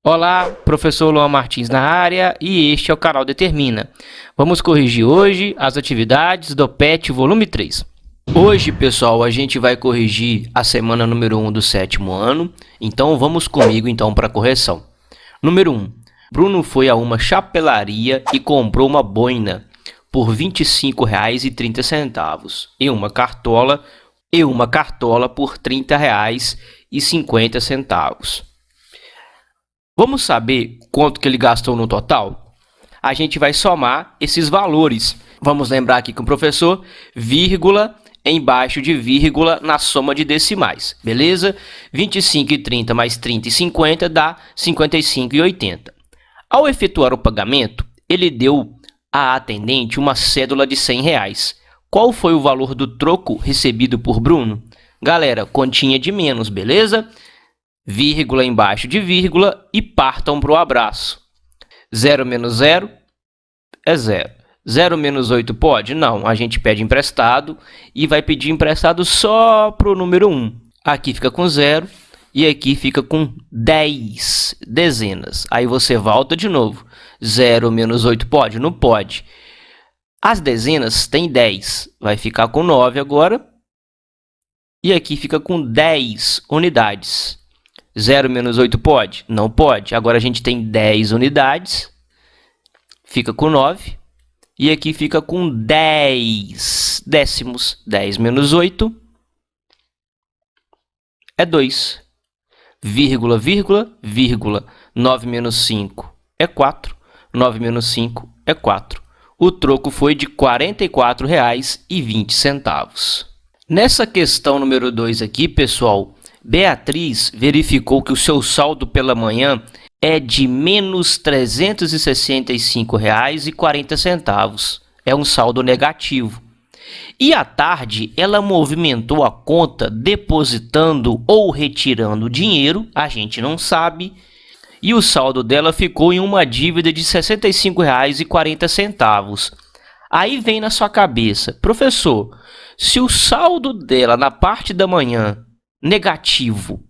Olá, professor Luan Martins na área e este é o canal Determina. Vamos corrigir hoje as atividades do PET volume 3. Hoje, pessoal, a gente vai corrigir a semana número 1 do 7º ano, então vamos comigo para a correção. Número 1. Bruno foi a uma chapelaria e comprou uma boina por R$ 25,30 e uma cartola por R$ 30,50. Vamos saber quanto que ele gastou no total? A gente vai somar esses valores. Vamos lembrar aqui com o professor, vírgula embaixo de vírgula na soma de decimais, beleza? 25 e 30 mais 30 e 50 dá 55 e 80. Ao efetuar o pagamento, ele deu à atendente uma cédula de R$ 100. Qual foi o valor do troco recebido por Bruno? Galera, continha de menos, beleza? Vírgula embaixo de vírgula e partam para o abraço. 0 menos 0 é 0. 0 menos 8 pode? Não, a gente pede emprestado e vai pedir emprestado só para o número 1. Aqui fica com 0 e aqui fica com 10 dezenas. Aí você volta de novo. 0 menos 8 pode? Não pode. As dezenas têm 10. Vai ficar com 9 agora. E aqui fica com 10 unidades. 0 menos 8 pode? Não pode. Agora a gente tem 10 unidades. Fica com 9. E aqui fica com 10 décimos. 10 menos 8 é 2. Vírgula, vírgula, vírgula. 9 menos 5 é 4. 9 menos 5 é 4. O troco foi de R$ 44,20. Nessa questão número 2 aqui, pessoal, Beatriz verificou que o seu saldo pela manhã é de menos R$ 365,40. É um saldo negativo. E à tarde, ela movimentou a conta depositando ou retirando dinheiro, a gente não sabe, e o saldo dela ficou em uma dívida de R$ 65,40. Aí vem na sua cabeça, professor, se o saldo dela na parte da manhã negativo,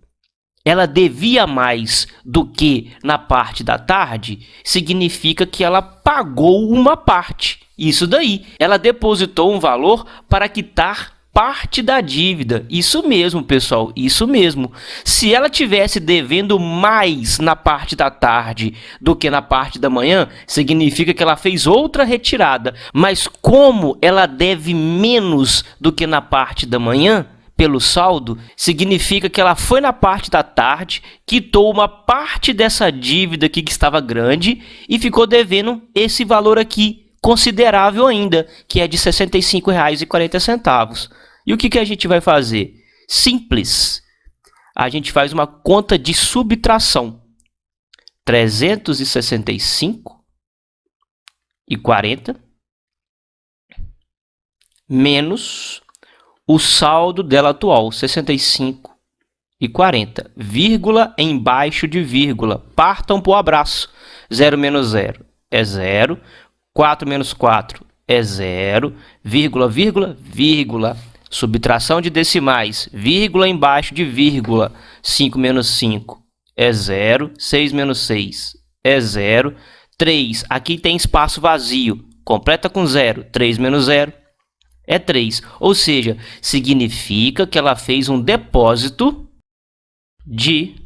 ela devia mais do que na parte da tarde, significa que ela pagou uma parte. Isso daí, ela depositou um valor para quitar parte da dívida. Isso mesmo, pessoal, isso mesmo. Se ela tivesse devendo mais na parte da tarde do que na parte da manhã, significa que ela fez outra retirada. Mas como ela deve menos do que na parte da manhã, pelo saldo, significa que ela foi na parte da tarde, quitou uma parte dessa dívida aqui que estava grande e ficou devendo esse valor aqui, considerável ainda, que é de R$ 65,40. E o que a gente vai fazer? Simples. A gente faz uma conta de subtração. 365,40 menos o saldo dela atual, 65,40, vírgula embaixo de vírgula. Partam para o abraço. 0 menos 0 é 0. 4 menos 4 é 0. Vírgula, vírgula, vírgula. Subtração de decimais. Vírgula embaixo de vírgula. 5 menos 5 é 0. 6 menos 6 é 0. 3. Aqui tem espaço vazio. Completa com 0. 3 menos 0. É 3, ou seja, significa que ela fez um depósito de R$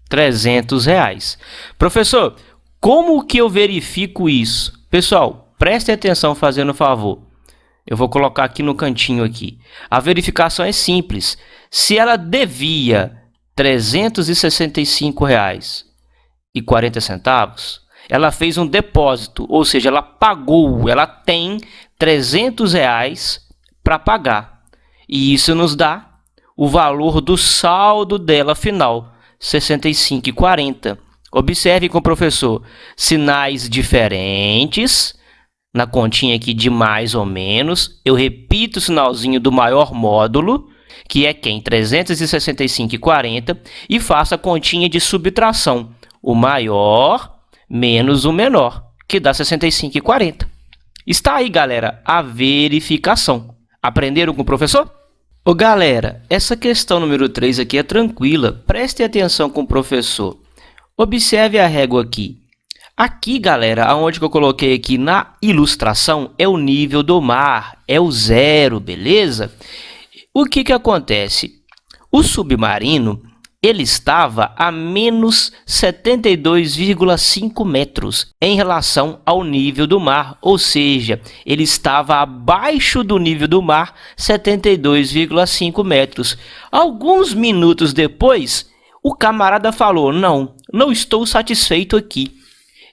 300. Professor, como que eu verifico isso? Pessoal, prestem atenção fazendo um favor. Eu vou colocar aqui no cantinho aqui. A verificação é simples. Se ela devia R$ 365,40, ela fez um depósito, ou seja, ela pagou, ela tem R$ 300 para pagar. E isso nos dá o valor do saldo dela final, 65,40. Observe com o professor, sinais diferentes, na continha aqui de mais ou menos. Eu repito o sinalzinho do maior módulo, que é quem? 365,40, e faço a continha de subtração, o maior menos o menor, que dá 65,40. Está aí, galera, a verificação. Aprenderam com o professor? Ô, galera, essa questão número 3 aqui é tranquila. Prestem atenção com o professor. Observe a régua aqui. Aqui, galera, aonde que eu coloquei aqui na ilustração é o nível do mar, é o zero, beleza? O que que acontece? O submarino, ele estava a menos 72,5 metros em relação ao nível do mar, ou seja, ele estava abaixo do nível do mar, 72,5 metros. Alguns minutos depois, o camarada falou, não estou satisfeito aqui.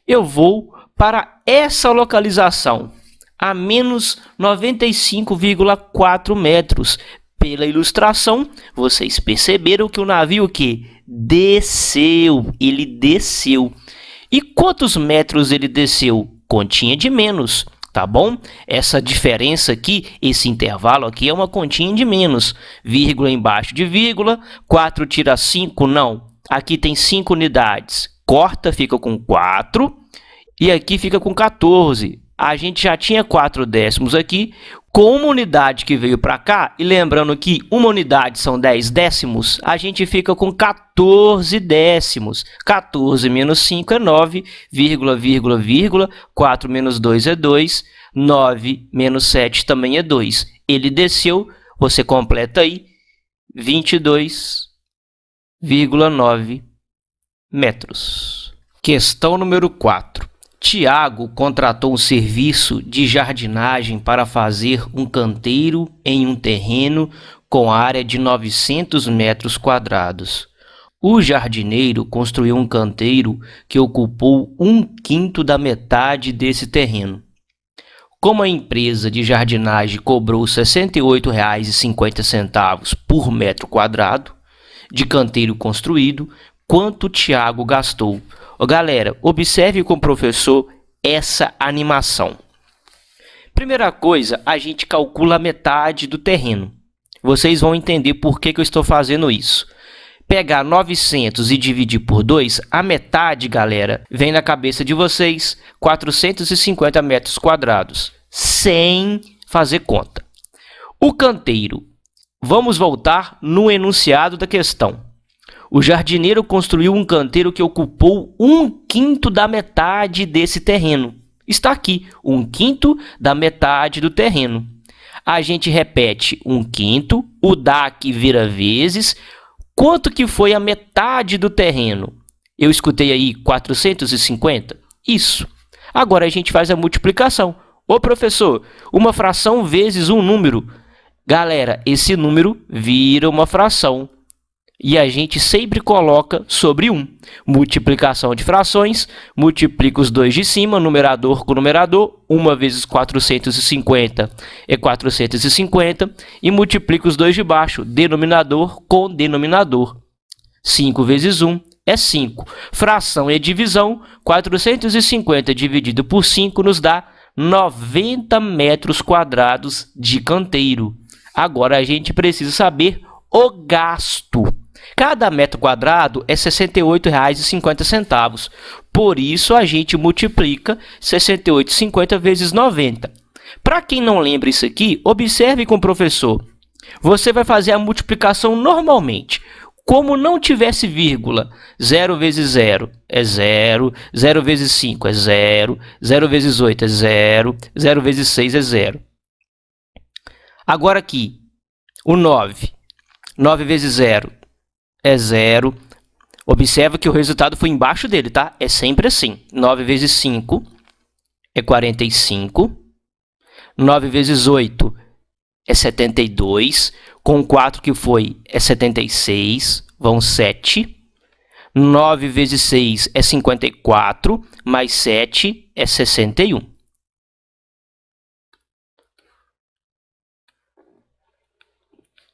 Eu vou para essa localização, a menos 95,4 metros. Pela ilustração, vocês perceberam que o navio desceu, ele desceu. E quantos metros ele desceu? Continha de menos, tá bom? Essa diferença aqui, esse intervalo aqui é uma continha de menos. Vírgula embaixo de vírgula, 4 tira 5, não. Aqui tem 5 unidades. Corta, fica com 4 e aqui fica com 14. A gente já tinha 4 décimos aqui, com uma unidade que veio para cá, e lembrando que uma unidade são 10 décimos, a gente fica com 14 décimos. 14 menos 5 é 9, vírgula, vírgula, vírgula, 4 menos 2 é 2, 9 menos 7 também é 2. Ele desceu, você completa aí, 22,9 metros. Questão número 4. Tiago contratou um serviço de jardinagem para fazer um canteiro em um terreno com área de 900 metros quadrados. O jardineiro construiu um canteiro que ocupou 1/5 da metade desse terreno. Como a empresa de jardinagem cobrou R$ 68,50 por metro quadrado de canteiro construído, quanto Tiago gastou? Galera, observe com o professor essa animação. Primeira coisa, a gente calcula a metade do terreno. Vocês vão entender por que eu estou fazendo isso. Pegar 900 e dividir por 2, a metade, galera, vem na cabeça de vocês, 450 metros quadrados, sem fazer conta. O canteiro. Vamos voltar no enunciado da questão. O jardineiro construiu um canteiro que ocupou 1/5 da metade desse terreno. Está aqui, 1/5 da metade do terreno. A gente repete 1/5, o DAC vira vezes. Quanto que foi a metade do terreno? Eu escutei aí 450? Isso. Agora a gente faz a multiplicação. Ô professor, uma fração vezes um número. Galera, esse número vira uma fração. E a gente sempre coloca sobre 1. Multiplicação de frações, multiplica os dois de cima, numerador com numerador, 1 vezes 450 é 450, e multiplica os dois de baixo, denominador com denominador. 5 vezes 1 é 5. Fração e divisão, 450 dividido por 5 nos dá 90 metros quadrados de canteiro. Agora a gente precisa saber o gasto. Cada metro quadrado é R$ 68,50. Por isso, a gente multiplica 68,50 vezes 90. Para quem não lembra isso aqui, observe com o professor. Você vai fazer a multiplicação normalmente. Como não tivesse vírgula, 0 vezes 0 é 0, 0 vezes 5 é 0, 0 vezes 8 é 0, 0 vezes 6 é 0. Agora aqui, o 9. 9 vezes 0 é 0. Observa que o resultado foi embaixo dele, tá? É sempre assim. 9 vezes 5 é 45. 9 vezes 8 é 72. Com 4 que foi é 76. Vão 7. 9 vezes 6 é 54. Mais 7 é 61.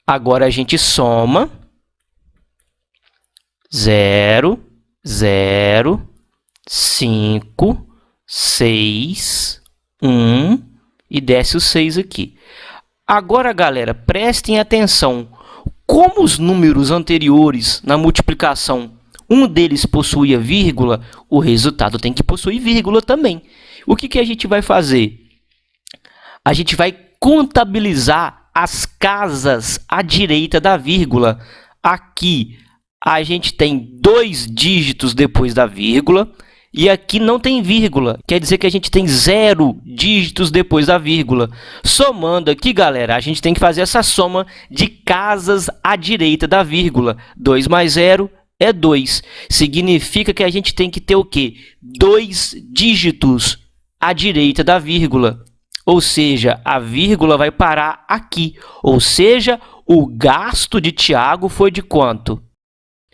Agora a gente soma 0, 0, 5, 6, 1 e desce o 6 aqui. Agora, galera, prestem atenção. Como os números anteriores na multiplicação, um deles possuía vírgula, o resultado tem que possuir vírgula também. O que a gente vai fazer? A gente vai contabilizar as casas à direita da vírgula. Aqui, a gente tem 2 dígitos depois da vírgula, e aqui não tem vírgula, quer dizer que a gente tem 0 dígitos depois da vírgula. Somando aqui, galera, a gente tem que fazer essa soma de casas à direita da vírgula. 2 mais 0 é 2. Significa que a gente tem que ter o quê? 2 dígitos à direita da vírgula. Ou seja, a vírgula vai parar aqui. Ou seja, o gasto de Tiago foi de quanto?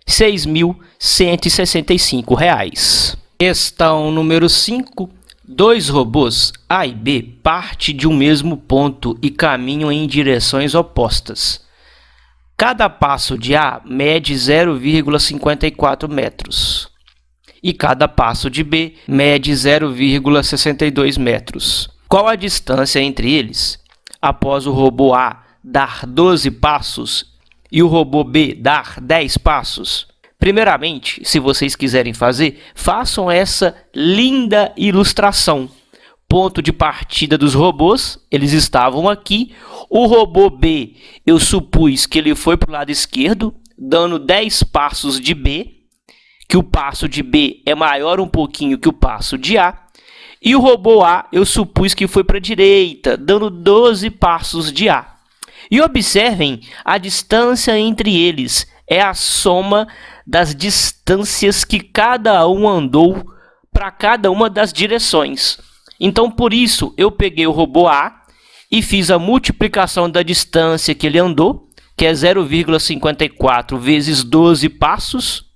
R$ 6.165. Questão número 5. 2 robôs A e B partem de um mesmo ponto e caminham em direções opostas. Cada passo de A mede 0,54 metros e cada passo de B mede 0,62 metros. Qual a distância entre eles após o robô A dar 12 passos e o robô B dar 10 passos? Primeiramente, se vocês quiserem fazer, façam essa linda ilustração. Ponto de partida dos robôs, eles estavam aqui. O robô B, eu supus que ele foi para o lado esquerdo, dando 10 passos de B, que o passo de B é maior um pouquinho que o passo de A. E o robô A, eu supus que foi para a direita, dando 12 passos de A. E observem, a distância entre eles é a soma das distâncias que cada um andou para cada uma das direções. Então, por isso, eu peguei o robô A e fiz a multiplicação da distância que ele andou, que é 0,54 vezes 12 passos,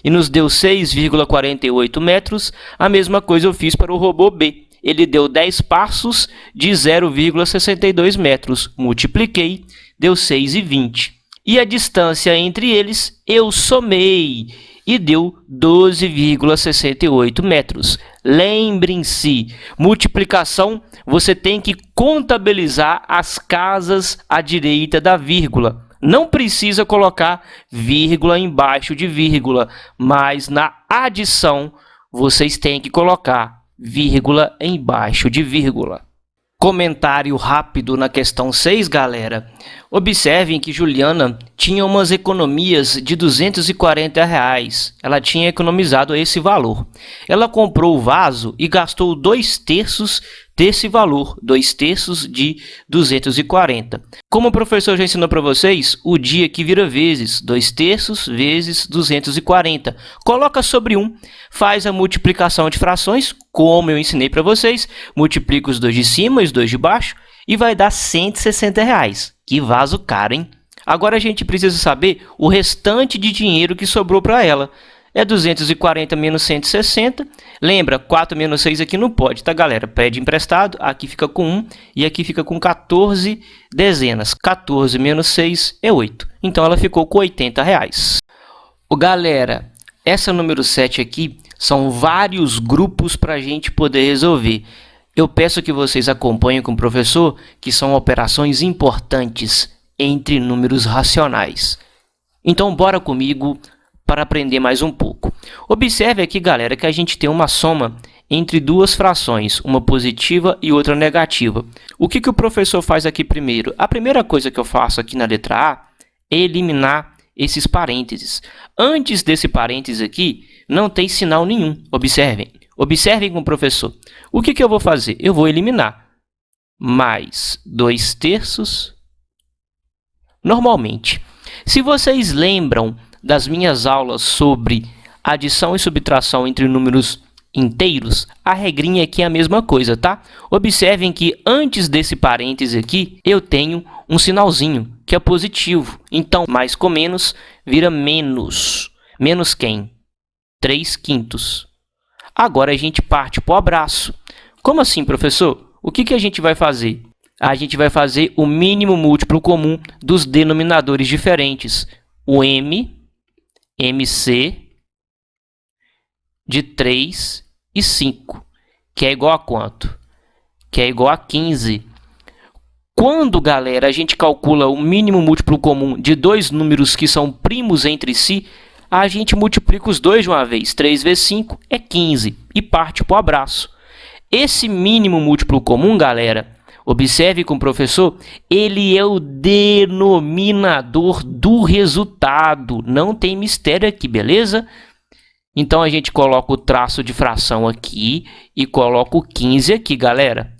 e nos deu 6,48 metros. A mesma coisa eu fiz para o robô B. Ele deu 10 passos de 0,62 metros. Multipliquei, deu 6,20. E a distância entre eles eu somei e deu 12,68 metros. Lembrem-se, multiplicação, você tem que contabilizar as casas à direita da vírgula. Não precisa colocar vírgula embaixo de vírgula, mas na adição vocês têm que colocar vírgula embaixo de vírgula. Comentário rápido na questão 6, galera. Observem que Juliana tinha umas economias de R$ 240. Ela tinha economizado esse valor. Ela comprou o vaso e gastou 2/3 desse valor, 2/3 de 240. Como o professor já ensinou para vocês, o dia que vira vezes, 2/3 vezes 240. Coloca sobre 1, faz a multiplicação de frações, como eu ensinei para vocês, multiplica os dois de cima e os dois de baixo, e vai dar R$ 160. Que vaso caro, hein? Agora a gente precisa saber o restante de dinheiro que sobrou para ela. É 240 menos 160. Lembra, 4 menos 6 aqui não pode, tá, galera? Pede emprestado, aqui fica com 1 e aqui fica com 14 dezenas. 14 menos 6 é 8. Então, ela ficou com R$ 80. Galera, essa número 7 aqui são vários grupos para a gente poder resolver. Eu peço que vocês acompanhem com o professor, que são operações importantes entre números racionais. Então, bora comigo para aprender mais um pouco. Observe aqui, galera, que a gente tem uma soma entre duas frações, uma positiva e outra negativa. O que o professor faz aqui primeiro? A primeira coisa que eu faço aqui na letra A é eliminar esses parênteses. Antes desse parênteses aqui, não tem sinal nenhum. Observem. Observem com o professor. O que eu vou fazer? Eu vou eliminar. Mais 2/3 normalmente. Se vocês lembram das minhas aulas sobre adição e subtração entre números inteiros, a regrinha aqui é a mesma coisa, tá? Observem que antes desse parêntese aqui, eu tenho um sinalzinho, que é positivo. Então, mais com menos vira menos. Menos quem? 3/5. Agora a gente parte para o abraço. Como assim, professor? O que a gente vai fazer? A gente vai fazer o mínimo múltiplo comum dos denominadores diferentes. O m, mc, de 3 e 5, que é igual a quanto? Que é igual a 15. Quando, galera, a gente calcula o mínimo múltiplo comum de dois números que são primos entre si, a gente multiplica os dois de uma vez. 3 vezes 5 é 15 e parte para o abraço. Esse mínimo múltiplo comum, galera, Observe com o professor, ele é o denominador do resultado. Não tem mistério aqui, beleza? Então, a gente coloca o traço de fração aqui e coloca o 15 aqui, galera.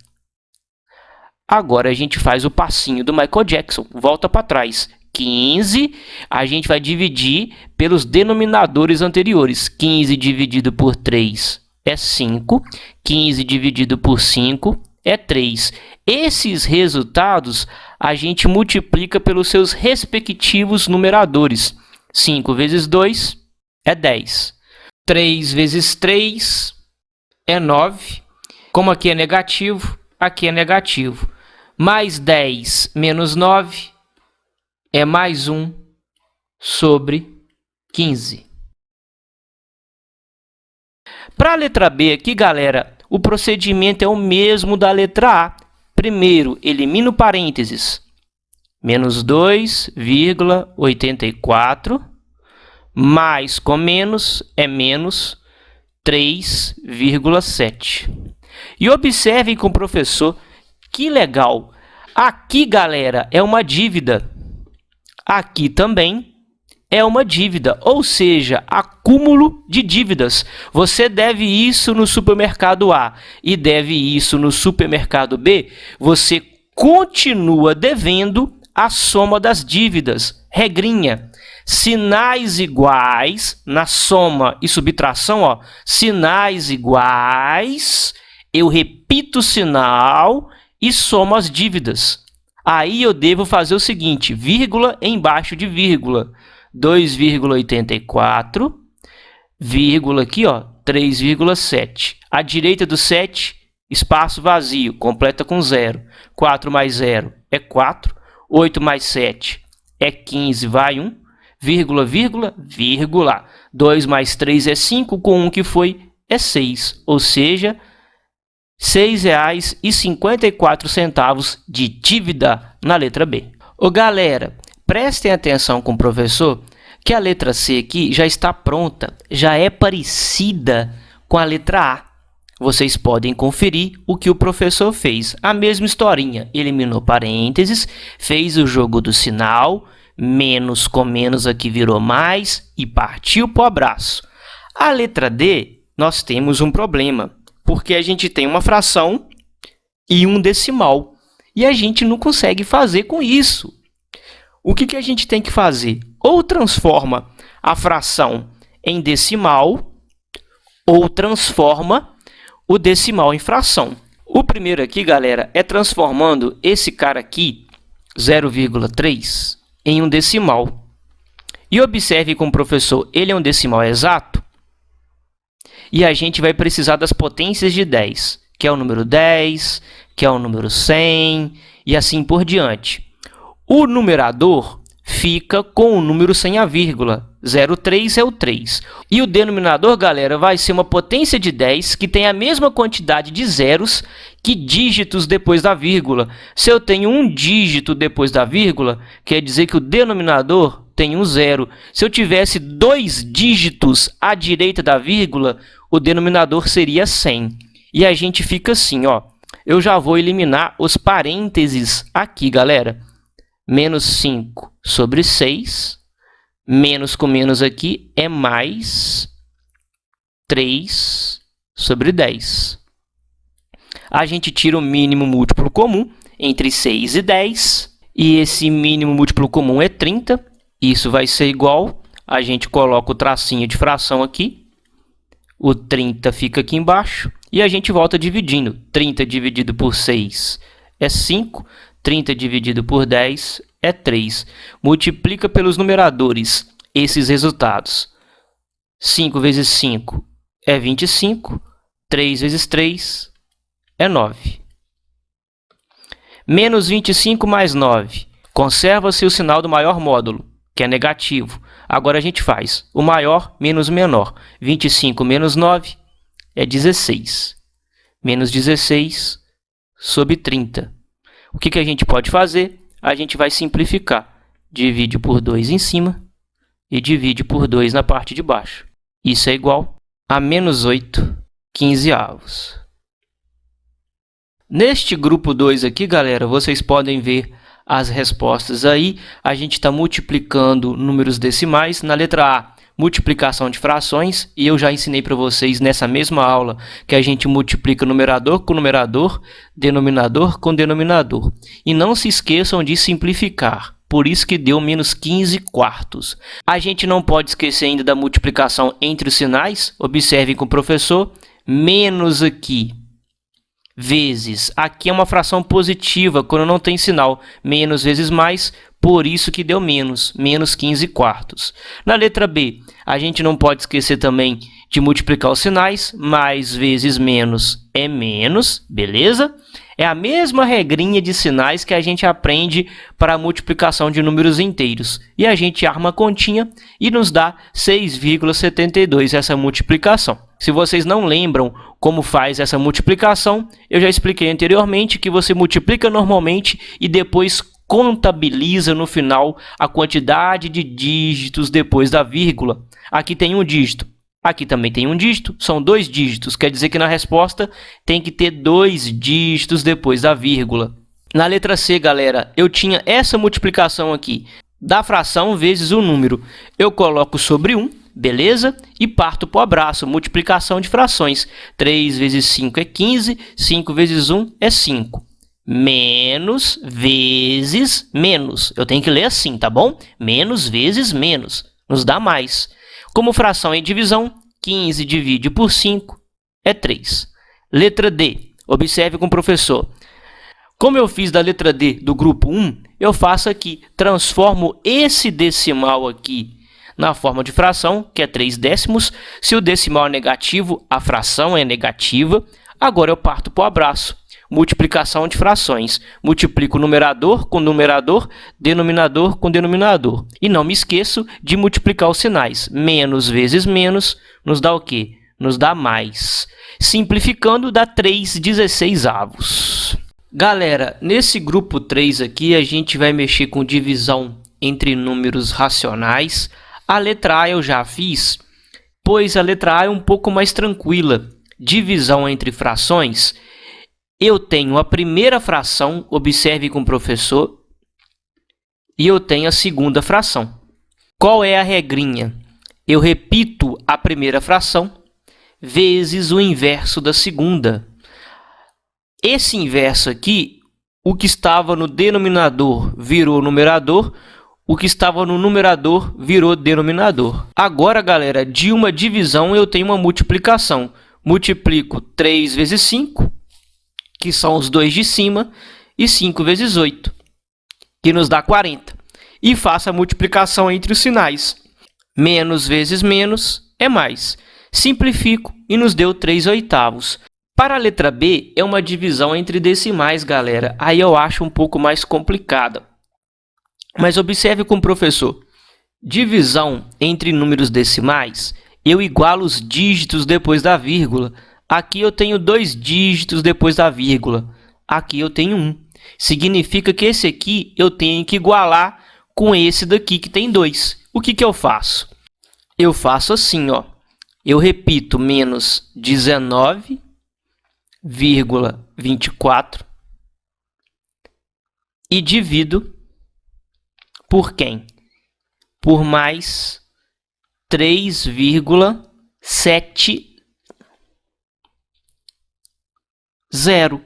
Agora, a gente faz o passinho do Michael Jackson. Volta para trás. 15, a gente vai dividir pelos denominadores anteriores. 15 dividido por 3 é 5. 15 dividido por 5 é 3. Esses resultados a gente multiplica pelos seus respectivos numeradores. 5 vezes 2 é 10. 3 vezes 3 é 9. Como aqui é negativo, Mais 10 menos 9 é mais 1 sobre 15. Para a letra B aqui, galera, o procedimento é o mesmo da letra A. Primeiro, elimino parênteses. Menos 2,84. Mais com menos é menos 3,7. E observem com o professor, que legal. Aqui, galera, é uma dívida. Aqui também é uma dívida, ou seja, acúmulo de dívidas. Você deve isso no supermercado A e deve isso no supermercado B. Você continua devendo a soma das dívidas. Regrinha. Sinais iguais, na soma e subtração, ó, sinais iguais, eu repito o sinal e somo as dívidas. Aí eu devo fazer o seguinte, vírgula embaixo de vírgula, 2,84, vírgula aqui, ó, 3,7. À direita do 7, espaço vazio, completa com 0. 4 mais 0 é 4, 8 mais 7 é 15, vai 1. Vírgula, vírgula, vírgula. 2 mais 3 é 5, com 1 que foi, é 6. Ou seja, R$ 6,54 de dívida na letra B. Ô, galera, prestem atenção com o professor que a letra C aqui já está pronta, já é parecida com a letra A. Vocês podem conferir o que o professor fez. A mesma historinha, eliminou parênteses, fez o jogo do sinal, menos com menos aqui virou mais e partiu para o abraço. A letra D, nós temos um problema, porque a gente tem uma fração e um decimal, e a gente não consegue fazer com isso. O que a gente tem que fazer? Ou transforma a fração em decimal, ou transforma o decimal em fração. O primeiro aqui, galera, é transformando esse cara aqui, 0,3, em um decimal. E observe com o professor, ele é um decimal exato. E a gente vai precisar das potências de 10, que é o número 10, que é o número 100, e assim por diante. O numerador fica com o número sem a vírgula. 0,3 é o 3. E o denominador, galera, vai ser uma potência de 10 que tem a mesma quantidade de zeros que dígitos depois da vírgula. Se eu tenho um dígito depois da vírgula, quer dizer que o denominador tem um zero. Se eu tivesse 2 dígitos à direita da vírgula, o denominador seria 100. E a gente fica assim, ó. Eu já vou eliminar os parênteses aqui, galera. Menos 5 sobre 6. Menos com menos aqui é mais 3 sobre 10. A gente tira o mínimo múltiplo comum entre 6 e 10. E esse mínimo múltiplo comum é 30. Isso vai ser igual. A gente coloca o tracinho de fração aqui. O 30 fica aqui embaixo. E a gente volta dividindo. 30 dividido por 6 é 5. 30 dividido por 10 é 3. Multiplica pelos numeradores esses resultados. 5 vezes 5 é 25. 3 vezes 3 é 9. Menos 25 mais 9. Conserva-se o sinal do maior módulo, que é negativo. Agora a gente faz o maior menos o menor. 25 menos 9 é 16. Menos 16 sobre 30. O que a gente pode fazer? A gente vai simplificar. Divide por 2 em cima e divide por 2 na parte de baixo. Isso é igual a menos 8 quinzeavos. Neste grupo 2 aqui, galera, vocês podem ver as respostas aí. A gente está multiplicando números decimais. Na letra A, multiplicação de frações. E eu já ensinei para vocês nessa mesma aula que a gente multiplica numerador com numerador, denominador com denominador. E não se esqueçam de simplificar. Por isso que deu menos 15 quartos. A gente não pode esquecer ainda da multiplicação entre os sinais. Observem com o professor. Menos aqui. Vezes. Aqui é uma fração positiva, quando não tem sinal. Menos vezes mais, por isso que deu menos. Menos 15 quartos. Na letra B, a gente não pode esquecer também de multiplicar os sinais. Mais vezes menos é menos, beleza? É a mesma regrinha de sinais que a gente aprende para a multiplicação de números inteiros. E a gente arma a continha e nos dá 6,72 essa multiplicação. Se vocês não lembram como faz essa multiplicação, eu já expliquei anteriormente que você multiplica normalmente e depois contabiliza no final a quantidade de dígitos depois da vírgula. Aqui tem um dígito. Aqui também tem um dígito, são 2 dígitos, quer dizer que na resposta tem que ter 2 dígitos depois da vírgula. Na letra C, galera, eu tinha essa multiplicação aqui, da fração vezes o número. Eu coloco sobre 1, beleza? E parto para o abraço, multiplicação de frações. 3 vezes 5 é 15, 5 vezes 1 é 5. Menos vezes menos. Eu tenho que ler assim, tá bom? Menos vezes menos, nos dá mais. Como fração em divisão, 15 divide por 5 é 3. Letra D. Observe com o professor. Como eu fiz da letra D do grupo 1, eu faço aqui. Transformo esse decimal aqui na forma de fração, que é 3 décimos. Se o decimal é negativo, a fração é negativa. Agora eu parto para o abraço. Multiplicação de frações. Multiplico numerador com numerador, denominador com denominador. E não me esqueço de multiplicar os sinais. Menos vezes menos nos dá o quê? Nos dá mais. Simplificando, dá 3/16. Galera, nesse grupo 3 aqui, a gente vai mexer com divisão entre números racionais. A letra A eu já fiz, pois a letra A é um pouco mais tranquila. Divisão entre frações. Eu tenho a primeira fração, observe com o professor, e eu tenho a segunda fração. Qual é a regrinha? Eu repito a primeira fração vezes o inverso da segunda. Esse inverso aqui, o que estava no denominador virou numerador, o que estava no numerador virou denominador. Agora, galera, de uma divisão eu tenho uma multiplicação. Multiplico 3 vezes 5. Que são os 2 de cima, e 5 vezes 8, que nos dá 40. E faço a multiplicação entre os sinais. Menos vezes menos é mais. Simplifico e nos deu 3/8. Para a letra B, é uma divisão entre decimais, galera. Aí eu acho um pouco mais complicada. Mas observe com o professor. Divisão entre números decimais, eu igualo os dígitos depois da vírgula. Aqui eu tenho 2 dígitos depois da vírgula. Aqui eu tenho 1. Significa que esse aqui eu tenho que igualar com esse daqui que tem 2. O que eu faço? Eu faço assim, ó. Eu repito menos 19,24 e divido por quem? Por mais 3,7. 0.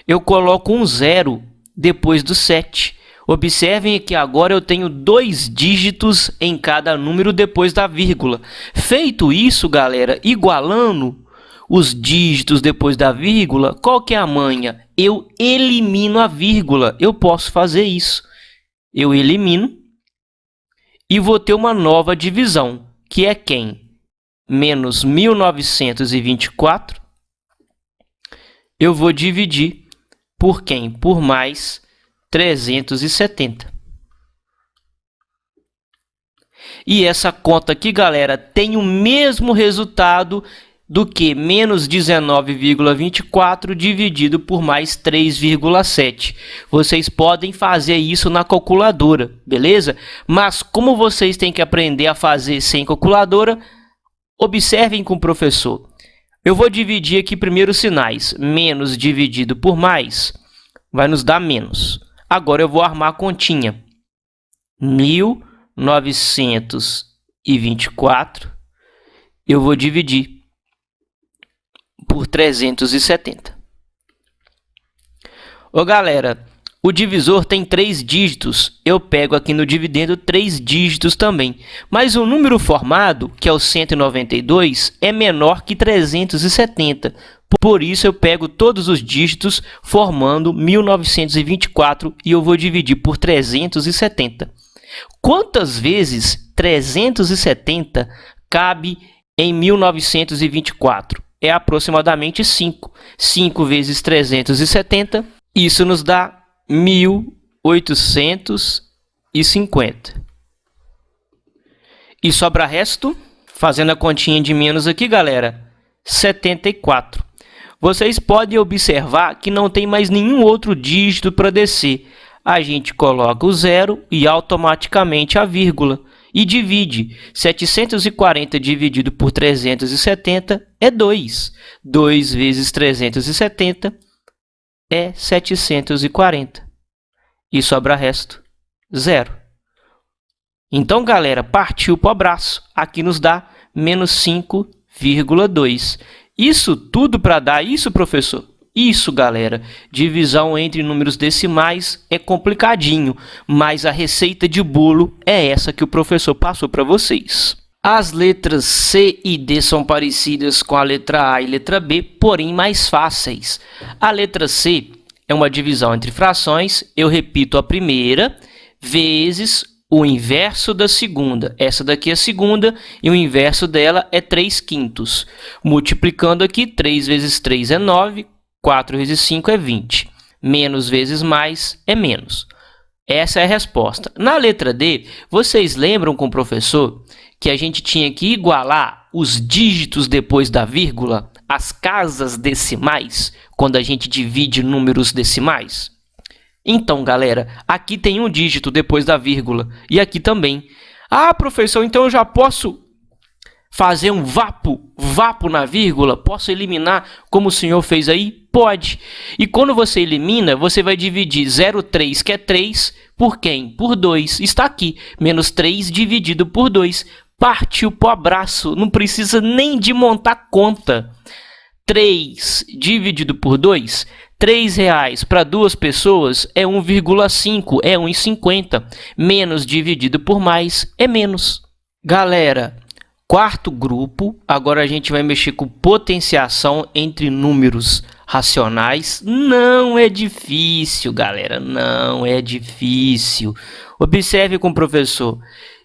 Eu coloco um 0 depois do 7. Observem que agora eu tenho 2 dígitos em cada número depois da vírgula. Feito isso, galera, igualando os dígitos depois da vírgula, qual que é a manha? Eu elimino a vírgula. Eu posso fazer isso. Eu elimino e vou ter uma nova divisão, que é quem? Menos 1924. Eu vou dividir por quem? Por mais 370. E essa conta aqui, galera, tem o mesmo resultado do que menos 19,24 dividido por mais 3,7. Vocês podem fazer isso na calculadora, beleza? Mas como vocês têm que aprender a fazer sem calculadora, observem com o professor. Eu vou dividir aqui primeiro os sinais. Menos dividido por mais vai nos dar menos. Agora eu vou armar a continha. 1924 eu vou dividir por 370. Ô galera, o divisor tem 3 dígitos. Eu pego aqui no dividendo 3 dígitos também. Mas o número formado, que é o 192, é menor que 370. Por isso, eu pego todos os dígitos formando 1924 e eu vou dividir por 370. Quantas vezes 370 cabe em 1924? É aproximadamente 5. 5 vezes 370, isso nos dá 1850. E sobra resto, fazendo a continha de menos aqui, galera, 74. Vocês podem observar que não tem mais nenhum outro dígito para descer. A gente coloca o zero e automaticamente a vírgula. E divide. 740 dividido por 370 é 2. 2 vezes 370 é 740. E sobra resto, 0. Então, galera, partiu para o abraço. Aqui nos dá menos 5,2. Isso tudo para dar isso, professor? Isso, galera. Divisão entre números decimais é complicadinho, mas a receita de bolo é essa que o professor passou para vocês. As letras C e D são parecidas com a letra A e letra B, porém mais fáceis. A letra C é uma divisão entre frações. Eu repito a primeira, vezes o inverso da segunda. Essa daqui é a segunda e o inverso dela é 3/5. Multiplicando aqui, 3 vezes 3 é 9, 4 vezes 5 é 20. Menos vezes mais é menos. Essa é a resposta. Na letra D, vocês lembram com o professor que a gente tinha que igualar os dígitos depois da vírgula, as casas decimais, quando a gente divide números decimais? Então, galera, aqui tem um dígito depois da vírgula e aqui também. Ah, professor, então eu já posso fazer um vapo na vírgula? Posso eliminar como o senhor fez aí? Pode. E quando você elimina, você vai dividir 0,3, que é 3, por quem? Por 2. Está aqui, menos 3 dividido por 2. Partiu para o abraço, não precisa nem de montar conta. 3 dividido por 2, R$3 para 2 pessoas é 1,5, é 1,50. Menos dividido por mais é menos. Galera, quarto grupo, agora a gente vai mexer com potenciação entre números racionais. Não é difícil, galera, não é difícil. Observe com o professor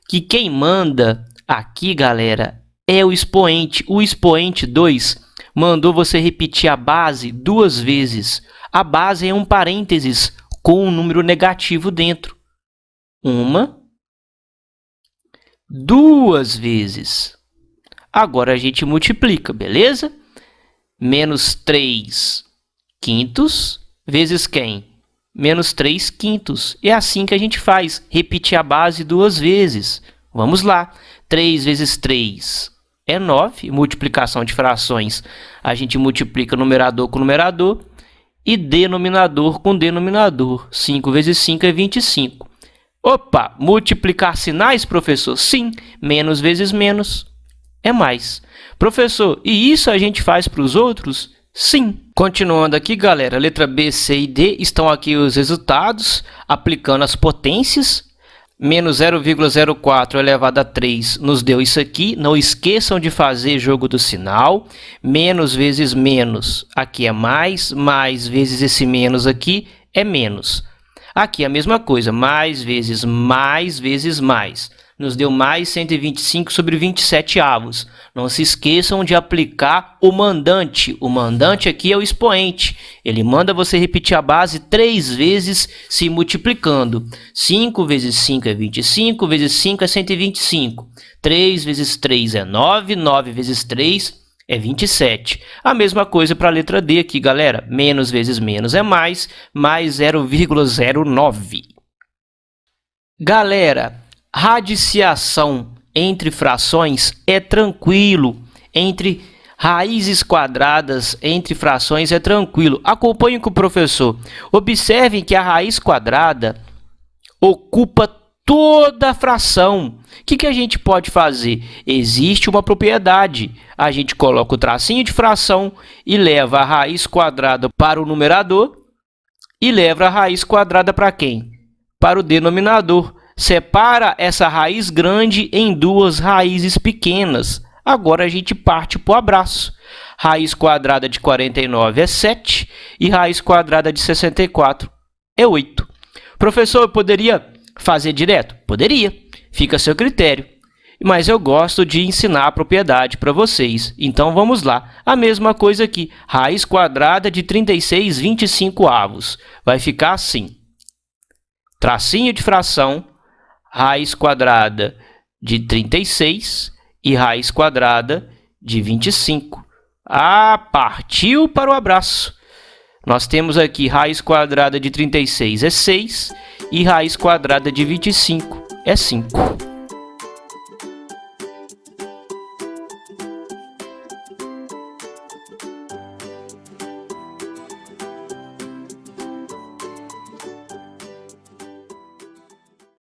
que quem manda aqui, galera, é o expoente. O expoente 2 mandou você repetir a base 2 vezes. A base é um parênteses com um número negativo dentro. 1, 2 vezes. Agora a gente multiplica, beleza? Menos 3/5 vezes quem? Menos 3/5. É assim que a gente faz. Repetir a base 2 vezes. Vamos lá. 3 vezes 3 é 9, multiplicação de frações. A gente multiplica numerador com numerador e denominador com denominador. 5 vezes 5 é 25. Opa, multiplicar sinais, professor? Sim, menos vezes menos é mais. Professor, e isso a gente faz para os outros? Sim. Continuando aqui, galera, letra B, C e D, estão aqui os resultados, aplicando as potências. Menos 0,04 elevado a 3 nos deu isso aqui. Não esqueçam de fazer jogo do sinal. Menos vezes menos, aqui é mais. Mais vezes esse menos aqui é menos. Aqui é a mesma coisa. Mais vezes mais. Nos deu mais 125 sobre 27 avos. Não se esqueçam de aplicar o mandante. O mandante aqui é o expoente. Ele manda você repetir a base 3 vezes se multiplicando. 5 vezes 5 é 25, vezes 5 é 125. 3 vezes 3 é 9, 9 vezes 3 é 27. A mesma coisa para a letra D aqui, galera. Menos vezes menos é mais 0,09. Galera, radiciação entre frações é tranquilo. Entre Raízes quadradas entre frações é tranquilo. Acompanhe com o professor. Observem que a raiz quadrada ocupa toda a fração. O que a gente pode fazer? Existe uma propriedade. A gente coloca o tracinho de fração e leva a raiz quadrada para o numerador e leva a raiz quadrada para quem? Para o denominador. Separa essa raiz grande em duas raízes pequenas. Agora a gente parte para o abraço. Raiz quadrada de 49 é 7 e raiz quadrada de 64 é 8. Professor, eu poderia fazer direto? Poderia. Fica a seu critério. Mas eu gosto de ensinar a propriedade para vocês. Então vamos lá. A mesma coisa aqui. Raiz quadrada de 36 25avos. Vai ficar assim. Tracinho de fração, raiz quadrada de 36 e raiz quadrada de 25. Partiu para o abraço. Nós temos aqui raiz quadrada de 36 é 6 e raiz quadrada de 25 é 5.